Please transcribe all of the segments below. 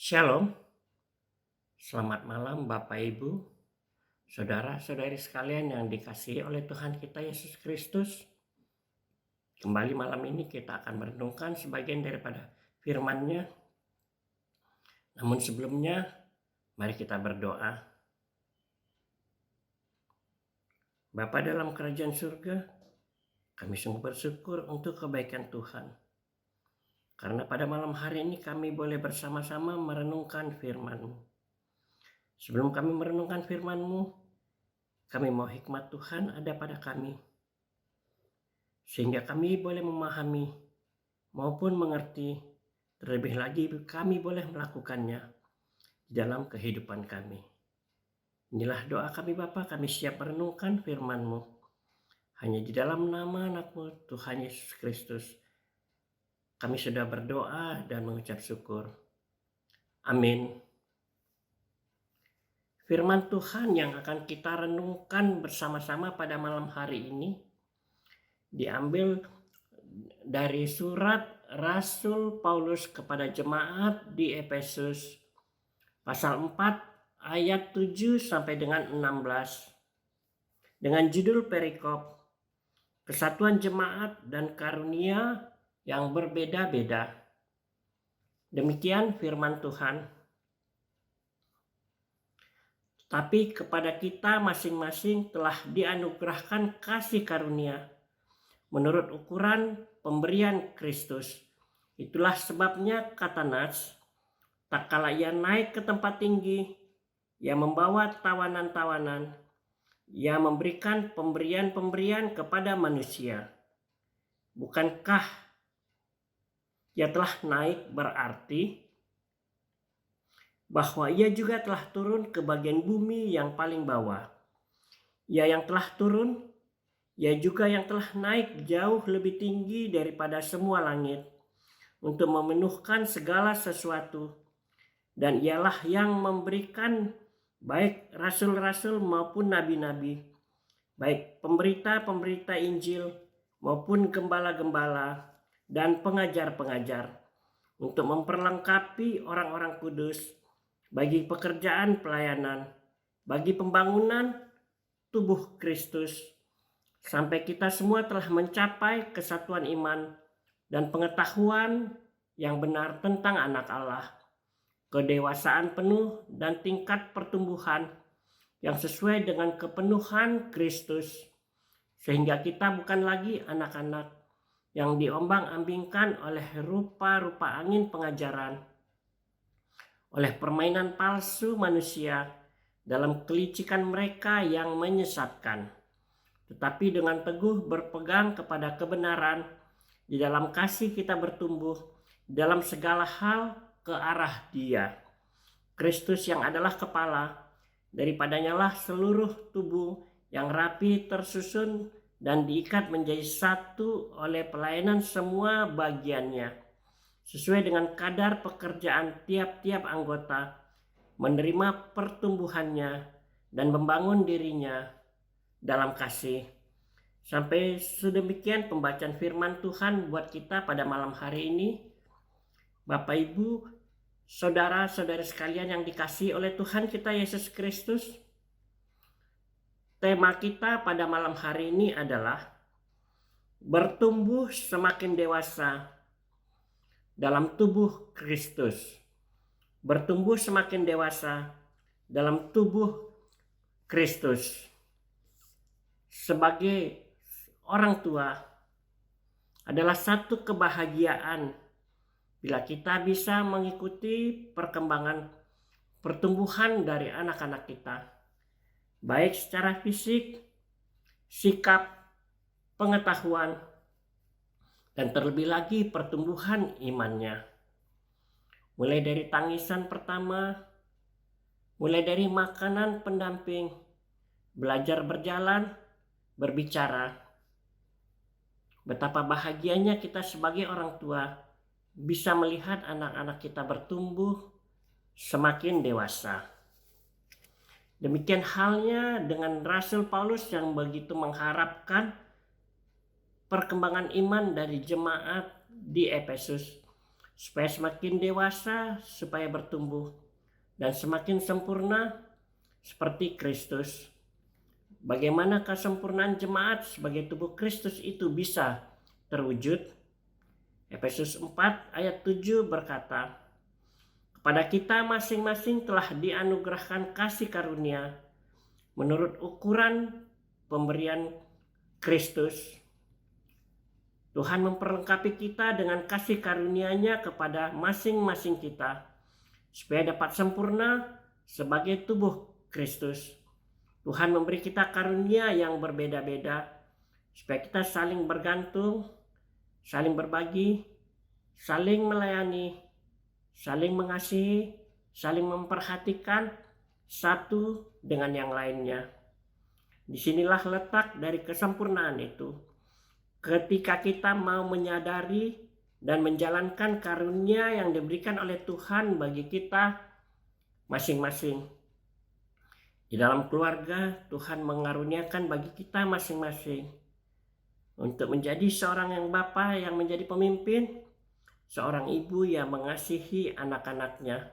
Shalom, selamat malam Bapak Ibu, saudara-saudari sekalian yang dikasihi oleh Tuhan kita Yesus Kristus. Kembali malam ini kita akan merenungkan sebagian daripada firman-Nya. Namun sebelumnya, mari kita berdoa. Bapa dalam kerajaan surga, kami sungguh bersyukur untuk kebaikan Tuhan. Karena pada malam hari ini kami boleh bersama-sama merenungkan firman-Mu. Sebelum kami merenungkan firman-Mu, kami mau hikmat Tuhan ada pada kami. Sehingga kami boleh memahami maupun mengerti, terlebih lagi kami boleh melakukannya di dalam kehidupan kami. Inilah doa kami Bapa, kami siap merenungkan firman-Mu. Hanya di dalam nama anak-Mu Tuhan Yesus Kristus, kami sudah berdoa dan mengucap syukur. Amin. Firman Tuhan yang akan kita renungkan bersama-sama pada malam hari ini diambil dari surat Rasul Paulus kepada jemaat di Efesus pasal 4 ayat 7 sampai dengan 16 dengan judul perikop Kesatuan Jemaat dan Karunia yang berbeda-beda. Demikian firman Tuhan. Tapi kepada kita masing-masing telah dianugerahkan kasih karunia menurut ukuran pemberian Kristus. Itulah sebabnya kata Nats, tak kala ia naik ke tempat tinggi, ia membawa tawanan-tawanan, ia memberikan pemberian-pemberian kepada manusia. Bukankah ia telah naik berarti bahwa ia juga telah turun ke bagian bumi yang paling bawah. Ia yang telah turun, ia juga yang telah naik jauh lebih tinggi daripada semua langit untuk memenuhkan segala sesuatu. Dan ialah yang memberikan baik rasul-rasul maupun nabi-nabi, baik pemberita-pemberita Injil maupun gembala-gembala dan pengajar-pengajar untuk memperlengkapi orang-orang kudus bagi pekerjaan pelayanan, bagi pembangunan tubuh Kristus, sampai kita semua telah mencapai kesatuan iman dan pengetahuan yang benar tentang anak Allah, kedewasaan penuh dan tingkat pertumbuhan yang sesuai dengan kepenuhan Kristus, sehingga kita bukan lagi anak-anak yang diombang-ambingkan oleh rupa-rupa angin pengajaran, oleh permainan palsu manusia dalam kelicikan mereka yang menyesatkan, tetapi dengan teguh berpegang kepada kebenaran, di dalam kasih kita bertumbuh dalam segala hal ke arah Dia, Kristus yang adalah kepala, daripadanya lah seluruh tubuh yang rapi tersusun dan diikat menjadi satu oleh pelayanan semua bagiannya, sesuai dengan kadar pekerjaan tiap-tiap anggota, menerima pertumbuhannya dan membangun dirinya dalam kasih. Sampai sedemikian pembacaan firman Tuhan buat kita pada malam hari ini. Bapak Ibu, saudara-saudari sekalian yang dikasihi oleh Tuhan kita Yesus Kristus, tema kita pada malam hari ini adalah bertumbuh semakin dewasa dalam tubuh Kristus. Bertumbuh semakin dewasa dalam tubuh Kristus. Sebagai orang tua adalah satu kebahagiaan bila kita bisa mengikuti perkembangan pertumbuhan dari anak-anak kita, baik secara fisik, sikap, pengetahuan, dan terlebih lagi pertumbuhan imannya. Mulai dari tangisan pertama, mulai dari makanan pendamping, belajar berjalan, berbicara. Betapa bahagianya kita sebagai orang tua bisa melihat anak-anak kita bertumbuh semakin dewasa. Demikian halnya dengan Rasul Paulus yang begitu mengharapkan perkembangan iman dari jemaat di Efesus, supaya semakin dewasa, supaya bertumbuh, dan semakin sempurna seperti Kristus. Bagaimana kesempurnaan jemaat sebagai tubuh Kristus itu bisa terwujud? Efesus 4 ayat 7 berkata, kepada kita masing-masing telah dianugerahkan kasih karunia menurut ukuran pemberian Kristus. Tuhan memperlengkapi kita dengan kasih karunia-Nya kepada masing-masing kita, supaya dapat sempurna sebagai tubuh Kristus. Tuhan memberi kita karunia yang berbeda-beda, supaya kita saling bergantung, saling berbagi, saling melayani, saling mengasihi, saling memperhatikan satu dengan yang lainnya. Disinilah letak dari kesempurnaan itu. Ketika kita mau menyadari dan menjalankan karunia yang diberikan oleh Tuhan bagi kita masing-masing. Di dalam keluarga, Tuhan mengaruniakan bagi kita masing-masing untuk menjadi seorang yang bapa yang menjadi pemimpin, seorang ibu yang mengasihi anak-anaknya.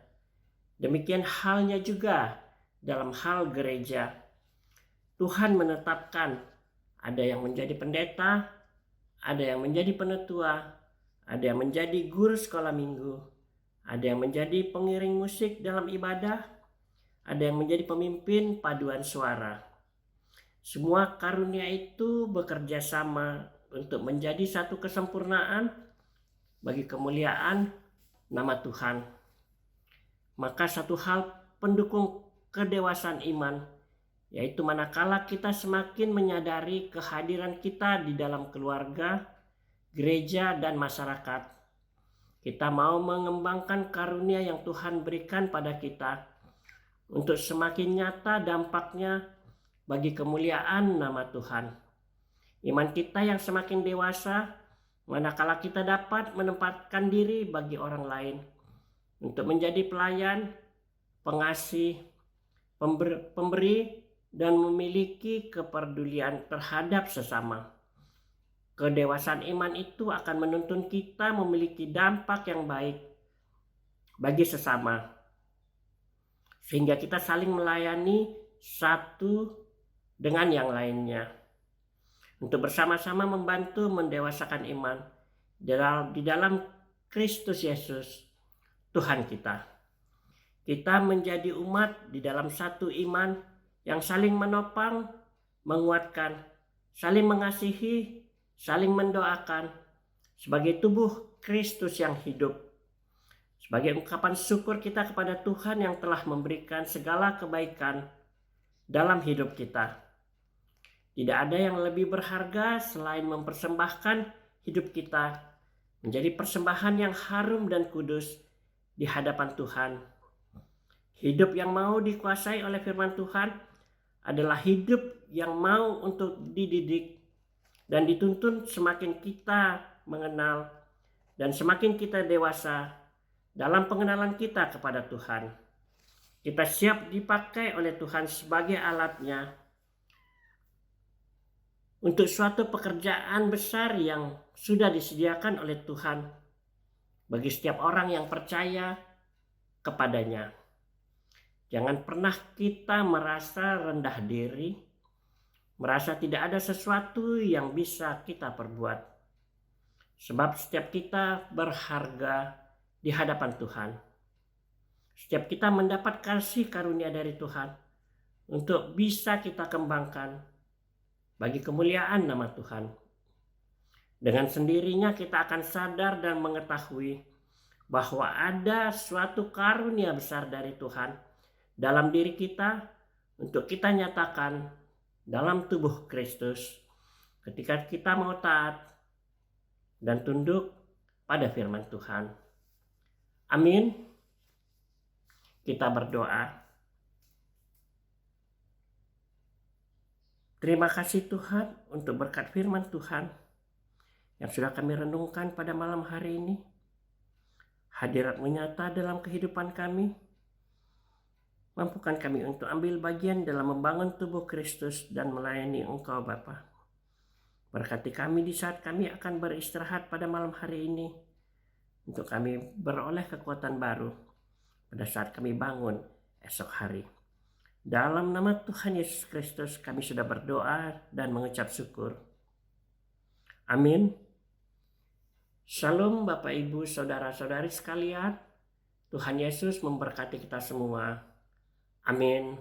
Demikian halnya juga dalam hal gereja. Tuhan menetapkan ada yang menjadi pendeta, ada yang menjadi penetua, ada yang menjadi guru sekolah minggu, ada yang menjadi pengiring musik dalam ibadah, ada yang menjadi pemimpin paduan suara. Semua karunia itu bekerja sama untuk menjadi satu kesempurnaan bagi kemuliaan nama Tuhan. Maka satu hal pendukung kedewasaan iman, yaitu manakala kita semakin menyadari kehadiran kita di dalam keluarga, gereja, dan masyarakat. Kita mau mengembangkan karunia yang Tuhan berikan pada kita untuk semakin nyata dampaknya bagi kemuliaan nama Tuhan. Iman kita yang semakin dewasa, manakala kita dapat menempatkan diri bagi orang lain untuk menjadi pelayan, pengasih, pemberi, dan memiliki kepedulian terhadap sesama. Kedewasaan iman itu akan menuntun kita memiliki dampak yang baik bagi sesama, sehingga kita saling melayani satu dengan yang lainnya untuk bersama-sama membantu mendewasakan iman di dalam Kristus Yesus Tuhan kita. Kita menjadi umat di dalam satu iman yang saling menopang, menguatkan, saling mengasihi, saling mendoakan sebagai tubuh Kristus yang hidup. Sebagai ungkapan syukur kita kepada Tuhan yang telah memberikan segala kebaikan dalam hidup kita. Tidak ada yang lebih berharga selain mempersembahkan hidup kita menjadi persembahan yang harum dan kudus di hadapan Tuhan. Hidup yang mau dikuasai oleh firman Tuhan adalah hidup yang mau untuk dididik dan dituntun semakin kita mengenal dan semakin kita dewasa dalam pengenalan kita kepada Tuhan. Kita siap dipakai oleh Tuhan sebagai alatnya untuk suatu pekerjaan besar yang sudah disediakan oleh Tuhan bagi setiap orang yang percaya kepadanya. Jangan pernah kita merasa rendah diri, merasa tidak ada sesuatu yang bisa kita perbuat. Sebab setiap kita berharga di hadapan Tuhan. Setiap kita mendapat kasih karunia dari Tuhan untuk bisa kita kembangkan bagi kemuliaan nama Tuhan. Dengan sendirinya kita akan sadar dan mengetahui bahwa ada suatu karunia besar dari Tuhan dalam diri kita untuk kita nyatakan dalam tubuh Kristus ketika kita mau taat dan tunduk pada firman Tuhan. Amin. Kita berdoa. Terima kasih Tuhan untuk berkat firman Tuhan yang sudah kami renungkan pada malam hari ini. Hadirat-Mu nyata dalam kehidupan kami. Mampukan kami untuk ambil bagian dalam membangun tubuh Kristus dan melayani Engkau Bapa. Berkati kami di saat kami akan beristirahat pada malam hari ini. untuk kami beroleh kekuatan baru pada saat kami bangun esok hari. Dalam nama Tuhan Yesus Kristus kami sudah berdoa dan mengucap syukur. Amin. Shalom Bapak Ibu Saudara-saudari sekalian. Tuhan Yesus memberkati kita semua. Amin.